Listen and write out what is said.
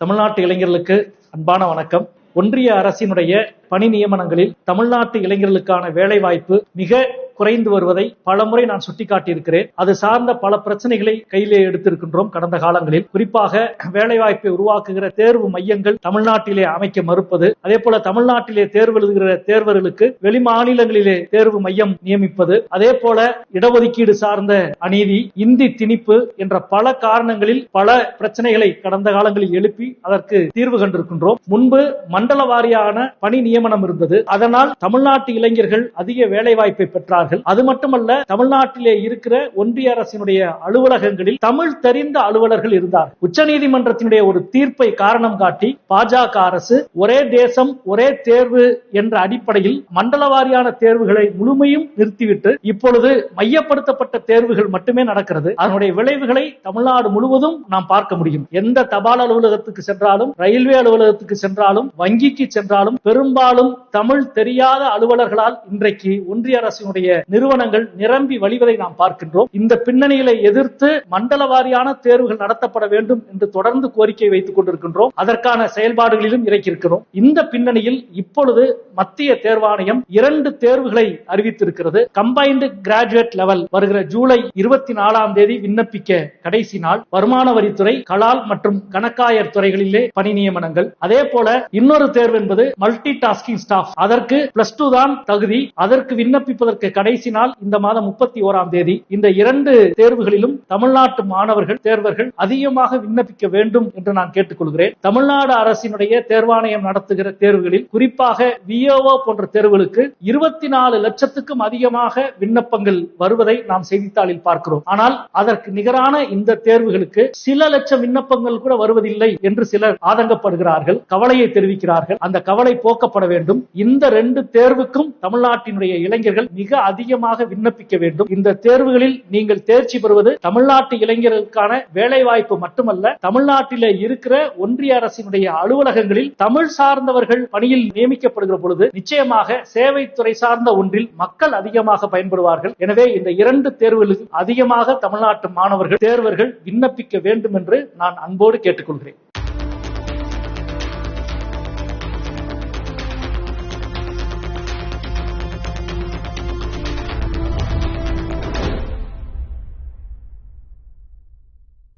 தமிழ்நாட்டு இளைஞர்களுக்கு அன்பான வணக்கம். ஒன்றிய அரசினுடைய பணி நியமனங்களில் தமிழ்நாட்டு இளைஞர்களுக்கான வேலை வாய்ப்பு மிக குறைந்து வருவதை பலமுறை நான் சுட்டிக்காட்டியிருக்கிறேன். அது சார்ந்த பல பிரச்சனைகளை கையிலே எடுத்திருக்கின்றோம் கடந்த காலங்களில். குறிப்பாக வேலைவாய்ப்பை உருவாக்குகிற தேர்வு மையங்கள் தமிழ்நாட்டிலே அமைக்க மறுப்பது, அதே போல தமிழ்நாட்டிலே தேர்வு எழுதுகிற தேர்வர்களுக்கு வெளி மாநிலங்களிலே தேர்வு மையம் நியமிப்பது, அதே போல இடஒதுக்கீடு சார்ந்த அநீதி, இந்தி திணிப்பு என்ற பல காரணங்களில் பல பிரச்சனைகளை கடந்த காலங்களில் எழுப்பி அதற்கு தீர்வு கண்டிருக்கின்றோம். முன்பு மண்டல வாரியான பணி நியமனம் இருந்தது. அதனால் தமிழ்நாட்டு இளைஞர்கள் அதிக வேலைவாய்ப்பை பெற்றார்கள். அது மட்டுமல்ல, தமிழ்நாட்டிலே இருக்கிற ஒன்றிய அரசினுடைய அலுவலகங்களில் தமிழ் தெரிந்த அலுவலர்கள் இருந்தார். உச்சநீதிமன்றத்தினுடைய ஒரு தீர்ப்பை காரணம் காட்டி பாஜக அரசு ஒரே தேசம் ஒரே தேர்வு என்ற அடிப்படையில் மண்டல வாரியான தேர்வுகளை முழுமையும் நிறுத்திவிட்டு இப்பொழுது மையப்படுத்தப்பட்ட தேர்வுகள் மட்டுமே நடக்கிறது. அதனுடைய விளைவுகளை தமிழ்நாடு முழுவதும் நாம் பார்க்க முடியும். எந்த தபால் அலுவலகத்துக்கு சென்றாலும், ரயில்வே அலுவலகத்துக்கு சென்றாலும், வங்கிக்கு சென்றாலும் பெரும்பாலும் தமிழ் தெரியாத அலுவலர்களால் இன்றைக்கு ஒன்றிய அரசினுடைய நிறுவனங்கள் நிரம்பி வழிவதை நாம் பார்க்கின்றோம். இந்த பின்னணிகளை எதிர்த்து மண்டல வாரியான தேர்வுகள் நடத்தப்பட வேண்டும் என்று தொடர்ந்து கோரிக்கை வைத்துக் கொண்டிருக்கின்றோம். அதற்கான செயல்பாடுகளிலும் இறக்கியிருக்கிறோம். இந்த பின்னணியில் இப்பொழுது மத்திய தேர்வாணையம் 2 தேர்வுகளை அறிவித்திருக்கிறது. கம்பைன்டு கிராஜுவேட் லெவல் வருகிற ஜூலை 24ஆம் தேதி விண்ணப்பிக்க கடைசி நாள். வருமான வரித்துறை, கலால் மற்றும் கணக்காயர் துறைகளிலே பணி நியமனங்கள். அதே போல இன்னொரு தேர்வு என்பது மல்டி டாஸ்கிங் ஸ்டாஃப். அதற்கு +2 தான் தகுதி. அதற்கு விண்ணப்பிப்பதற்கு கடைசி நாள் இந்த மாதம் 31ஆம் தேதி. இந்த 2 தேர்வுகளிலும் தமிழ்நாட்டு மாணவர்கள் தேர்வர்கள் அதிகமாக விண்ணப்பிக்க வேண்டும் என்று நான் கேட்டுக்கொள்கிறேன். தமிழ்நாடு அரசினுடைய தேர்வாணையம் நடத்துகிற தேர்வுகளில் குறிப்பாக விஓஓ போன்ற தேர்வுகளுக்கு 24 லட்சத்துக்கும் அதிகமாக விண்ணப்பங்கள் வருவதை நாம் செய்தித்தாளில் பார்க்கிறோம். ஆனால் அதற்கு நிகரான இந்த தேர்வுகளுக்கு சில லட்சம் விண்ணப்பங்கள் கூட வருவதில்லை என்று சிலர் ஆதங்கப்படுகிறார்கள், கவலையை தெரிவிக்கிறார்கள். அந்த கவலை போக்கப்பட வேண்டும். இந்த 2 தேர்வுக்கும் தமிழ்நாட்டினுடைய இளைஞர்கள் மிக அதிகமாக விண்ணப்பிக்க வேண்டும். இந்த தேர்வுகளில் நீங்கள் தேர்ச்சி பெறுவது தமிழ்நாட்டு இளைஞர்களுக்கான வேலை வாய்ப்பு மட்டுமல்ல, தமிழ்நாட்டிலே இருக்கிற ஒன்றிய அரசினுடைய அலுவலகங்களில் தமிழ் சார்ந்தவர்கள் பணியில் நியமிக்கப்படுகிற பொழுது நிச்சயமாக சேவைத்துறை சார்ந்த ஒன்றில் மக்கள் அதிகமாக பயன்படுவார்கள். எனவே இந்த 2 தேர்வுகளுக்கு அதிகமாக தமிழ்நாட்டு மாணவர்கள் தேர்வர்கள் விண்ணப்பிக்க வேண்டும் என்று நான் அன்போடு கேட்டுக்கொள்கிறேன்.